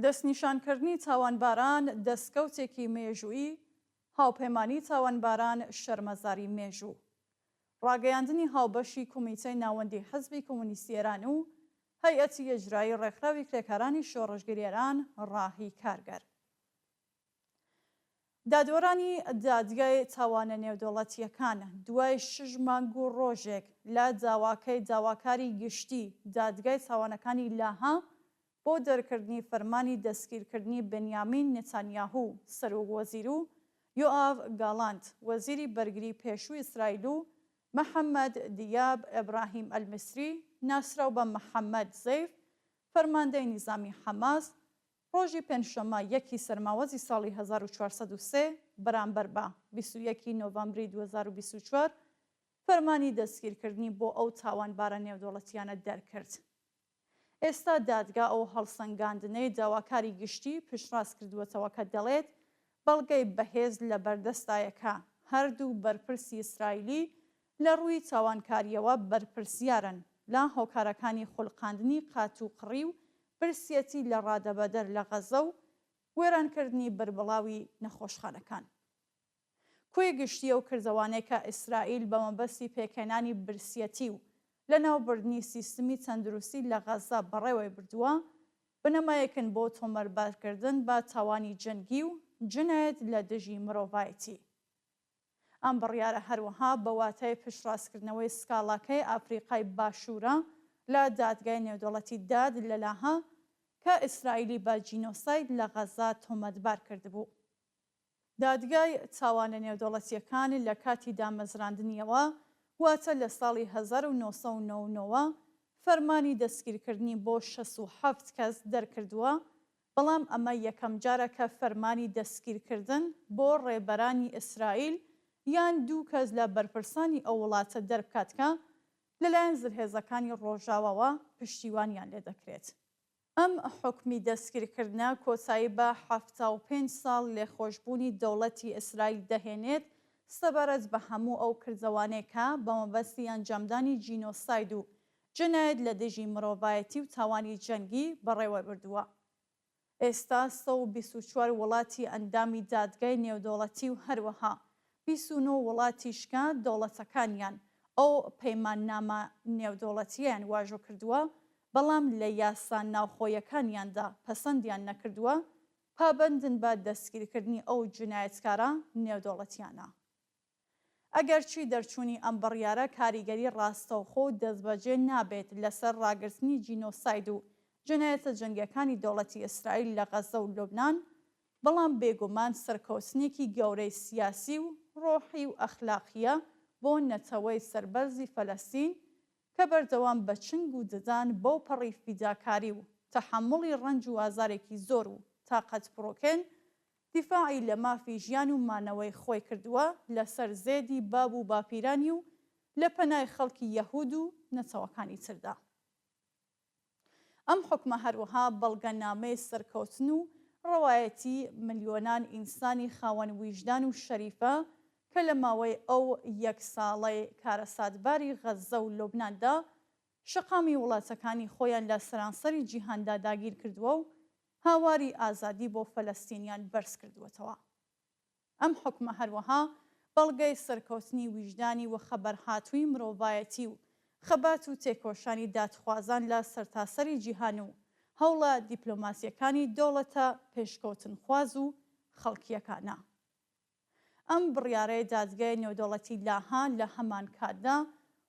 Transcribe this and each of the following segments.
دەستنیشانکردنی تاوانباران دەستکەوتێکی مێژوویی، هاوپەیمانی تاوانباران شەرمەزاری مێژوو، ڕاگەیاندنی هاوبەشی کۆمیتەی ناوەندی حزبی کۆمونیستی ئێران و هەیئەتی ئیجرایی ڕێکخراوی کرێکارانی شۆڕژگری ئێران ڕاهی کارگەر. دادوەرانی دادگای تاوانە نێودەوڵەتیەکان دوای 6 مانگ و ڕۆژێک لە داواکەی داواکاری گشتی دادگای تاوانەکانی لاها بۆ دەرکردنی فەرمانی دەستگیرکردنی بنیامین نێتانیاهو سەرۆکوەزیر و یۆئاڤ گاڵاند وەزیری بەرگری پێشووی ئیسرائیل و محەممەد دیاب ئێبراهیم ئەلمیسری ناسراو بە محەممەد زەیف فەرماندەی نیزامی حەماس ڕۆژی پێنجشەممە 1 سەرماوەزی ساڵی 1403 بەرامبەر بە 21 نۆڤەمبری 2024 فەرمانی دەستگیرکردنی بۆ ئەو تاوانبارە نێودەوڵەتیانە دەرکرد. ئێستا دادگا ئەو هەڵسەنگاندنەی داواکاری گشتی پشتڕاست کردووەتەوە کە دەڵێت بەڵگەی بەهێز لە بەردەستایەکە هەردوو بەرپرسی ئیسرائیلی لە ڕووی تاوانکاریەوە بەرپرسیارن لە هۆکارەکانی خوڵقاندنی قات و قڕی و برسیەتی لە ڕادەبەدەر لە غەزە و وێرانکردنی بربڵاوی نەخۆشخانەکان. کوێ گشتی ئەو کردەوانەی کە ئیسرائیل بە مەبەستی پێکهێنانی برسیەتی و لە ناوبردنی سیستمی تەندروستی لە غەزە بەڕێوەی بردووە بنەمایەکن بۆ تۆمەربارکردن بە تاوانی جەنگی و جنایەت لە دژی مرۆڤایەتی. ئەم بڕیارە هەروەها بە واتای پشتڕاستکردنەوەی سکاڵاکەی ئافریقای باشوورە لە دادگای نێودەوڵەتی داد لە لاها کە ئیسرائیلی بە جینۆساید لە غەزە تۆمەتبار کردبوو. دادگای تاوانە نێودەوڵەتیەکان لە کاتی دامەزراندنیەوە واتە لە ساڵی 1999 فەرمانی دەستگیرکردنی بۆ 67 کەس دەرکردووە، بەڵام ئەمە یەکەم جارە کە فەرمانی دەستگیرکردن بۆ ڕێبەرانی ئیسرائیل یان 2 کەس لە بەرپرسانی ئەو وڵاتە دەربکات کە لەلایەن زرهێزەکانی ڕۆژاوەوە پشتیوانیان لێ دەکرێت. ئەم حکمی دەستگیرکردنە کۆتایی بە 75 ساڵ لێخۆشبوونی دەوڵەتی ئیسرائیل دەهێنێت سەبارەت بە هەموو ئەو کردەوانێکە بە مەبەستی ئەنجامدانی جینۆساید و جنایەت لە دژی مرۆڤایەتی و تاوانی جەنگی بەڕێوە بردووە. ئێستا 124 وڵاتی ئەندامی دادگای نێودەوڵەتی و هەروەها 29 وڵاتی شکا دەوڵەتەکانیان ئەو پەیماننامە نێودەوڵەتیان واژۆ کردووە، بەڵام لە یاسا ناوخۆیەکانیاندا پەسەندیان نەکردووە پابەندن بە دەستگیرکردنی ئەو جنایەتکارە نێودەوڵەتیانە. ئەگەرچی دەرچوونی ئەم بڕیارە کاریگەری ڕاستەوخۆ و دەستبەجێ نابێت لەسەر ڕاگررتنی جینۆساید و جنایەتە جەنگیەکانی دەوڵەتی ئیسرائیل لە غەزە و لۆبنان، بەڵام بێگومان سەرکەوتنێکی گەورەی سیاسی و ڕۆحی و ئەخلاقیە بۆ نەتەوەی سەربەرزی فەلەستین کە بەردەوام بە چنگ و ددان بەو پەڕی فیداکاری و تەحمڵی ڕەنج و ئازارێکی زۆر و تاقەت پڕۆکێن دیفاعی لە مافی ژیان و مانەوەی خۆی کردووە لەسەر زێدی باب و باپیرانی و لە پەنای خەڵکی یەهود و نەتەوەکانی تردا. ئەم حکمە هەروەها بەڵگەنامەی سەرکەوتن و ڕەوایەتی ملیۆنان ئینسانی خاوەن ویژدان و شەریفە کە لە ماوەی ئەو 1 ساڵەی کارەساتباری غەزە و لۆبناندا شەقامی وڵاتەکانی خۆیان لە سەرانسەری جیهاندا داگیر کردووە و هاواری ئازادی بۆ فەلەستینیان بەرز کردووەتەوە. ئەم حکمە هەروەها بەڵگەی سەرکەوتنی ویژدانی و خەبەرهاتووی مرۆڤایەتی و خەبات و تێکۆشانی دادخوازان لە سەرتاسەری جیهان و هەوڵە دیپلۆماسیەکانی دەوڵەتە پێشکەوتنخواز و خەڵکیەکانە. ئەم بڕیارەی دادگای نێودەوڵەتی لاها لە هەمان کاتدا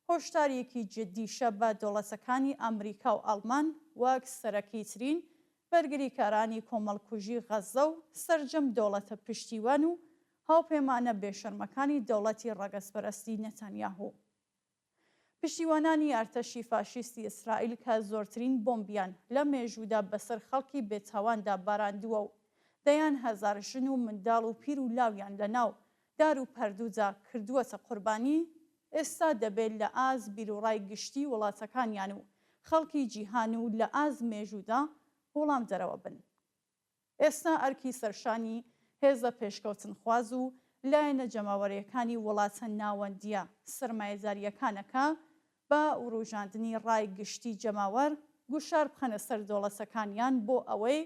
هۆشداریەکی جددیشە بە دەوڵەتەکانی ئەمریکا و ئەڵمان وەک سەرەکی ترین بەرگریکارانی کۆمەڵکوژی غەزە و سەرجەم دەوڵەتە پشتیوان و هاوپەیمانە بێشەرمەکانی دەوڵەتی ڕەگەزپەرستی نێتانیاهو. پشتیوانانی ئەرتەشی فاشیستی ئیسرائیل کە زۆرترین بۆمبیان لە مێژوودا بەسەر خەڵکی بێتاواندا باراندووە و دەیان هەزار ژن و منداڵ و پیر و لاویان لە ناو دار و پەردوودا کردووەتە قوربانی، ئێستا دەبێت لە ئاز بیرۆڕای گشتی وڵاتەکانیان و خەڵکی جیهان و لە ئاز مێژوودا وەڵام دەرەوە بن. ئێستا ئەرکی سەرشانی هێزە پێشکەوتنخواز و لایەنە جەماوەریەکانی وڵاتە ناوەندیە سەرمایەداریەکانەکە بە ڕۆژاندنی ڕای گشتی جەماوەر گوشار بخەنە سەر دەوڵەتەکانیان بۆ ئەوەی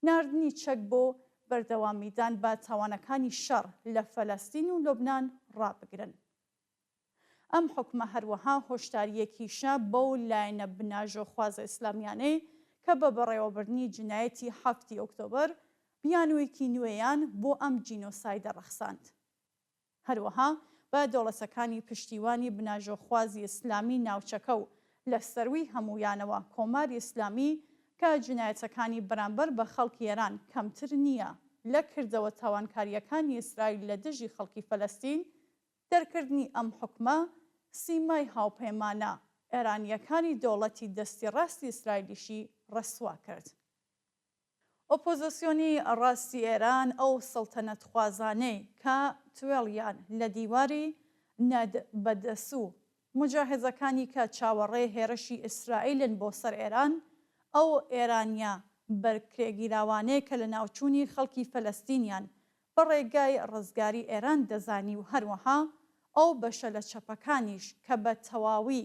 ناردنی چەک بۆ بەردەوامیدان بە تاوانەکانی شەڕ لە فەلەستین و لوبنان ڕابگرن. ئەم حکومە هەروەها هۆشداریەکیشە بەو لایەنە بناژۆخوازە ئیسلامیانەی کە بە بەڕێوەبردنی جنایەتی 7 ئۆکتۆبەر بیانوویەکی نوێیان بۆ ئەم جینۆسایدە ڕەخساند. هەروەها بە دەوڵەتەکانی پشتیوانی بناژۆخوازی ئیسلامی ناوچەکە و لە سەروی هەمویانەوە کۆماری ئیسلامی کە جنایەتەکانی بەرامبەر بە خەڵکی ئێران کەمتر نییە لە کردەوە تاوانکاریەکانی ئیسرائیل لە دژی خەڵکی فەلەستین، دەرکردنی ئەم حکومە سیمای هاوپەیمانە ئێرانیەکانی دەوڵەتی دەستی ڕاستی ئیسرائیلیشی ڕەسوا کرد. ئۆپۆزیسیۆنی ڕاستی ئێران ئەو سەڵتەنەتخوازانەی کە توێڵیان لە دیواری نەد بەدەسوو مجاهزەکانی کە چاوەڕێ هێرشی ئیسرائیلن بۆ سەر ئێران، ئەو ئێرانیا بەرکرێگیراوانەیە کە لە ناوچوونی خەڵکی فەلەستینیان بە ڕێگای ڕزگاری ئێران دەزانی و هەروەها ئەو بەشە لە چەپەکانیش کە بە تەواوی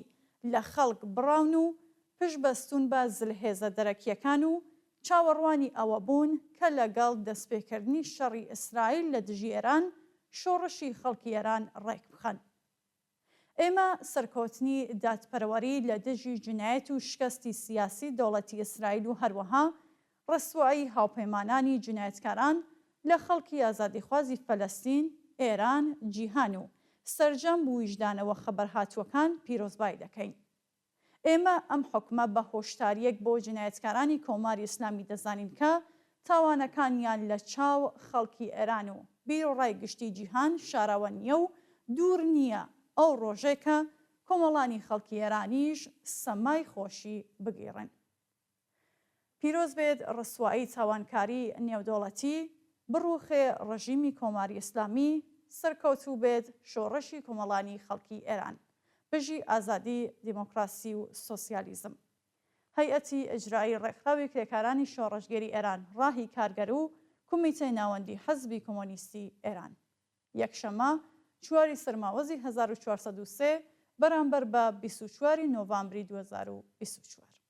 لە خەڵک بڕاون و پشت بەستون بە زلهێزە دەرەکیەکان و چاوەڕوانی ئەوە بوون کە لەگەڵ دەستپێکردنی شەڕی ئیسرائیل لە دژی ئێران شۆڕشی خەڵکی ئێران ڕێک بخەن. ئێمە سەرکەوتنی دادپەروەری لە دژی جنایەت و شکستی سیاسی دەوڵەتی ئیسرائیل و هەروەها ڕەسوایی هاوپەیمانانی جنایەتکاران لە خەڵکی ئازادیخوازی فەلەستین، ئێران، جیهان و سەرجەم ویژدانەوە خەبەرهاتووەکان پیرۆزبای دەکەین. ئێمە ئەم حکومە بە هۆشداریەک بۆ جنایەتکارانی کۆماری ئیسلامی دەزانین کە تاوانەکانیان لە چاو خەڵکی ئێران و بیرۆڕای گشتی جیهان شاراوە نییە و دوور نییە ئەو ڕۆژێکە کۆمەڵانی خەڵکی ئێرانیش سەمای خۆشی بگیڕن. پیرۆز بێت ڕسوایی تاوانکاری نێودەوڵەتی، بڕوخێ ڕژیمی کۆماری ئیسلامی، سەرکەوتوو بێت شۆڕشی کۆمەڵانی خەڵکی ئێران، بژی ئازادی، دیموکراسی و سۆسیالیزم. هەیئەتی ئیجرایی ڕێکخراوی کرێکارانی شۆڕشگەری ئێران ڕاهی کارگەر و کۆمیتەی ناوەندی حەزبی کۆمۆنیستی ئێران یەکشەمە 4 سەرماوەزی 1403 بەرامبەر بە 24 نۆڤامبری 2024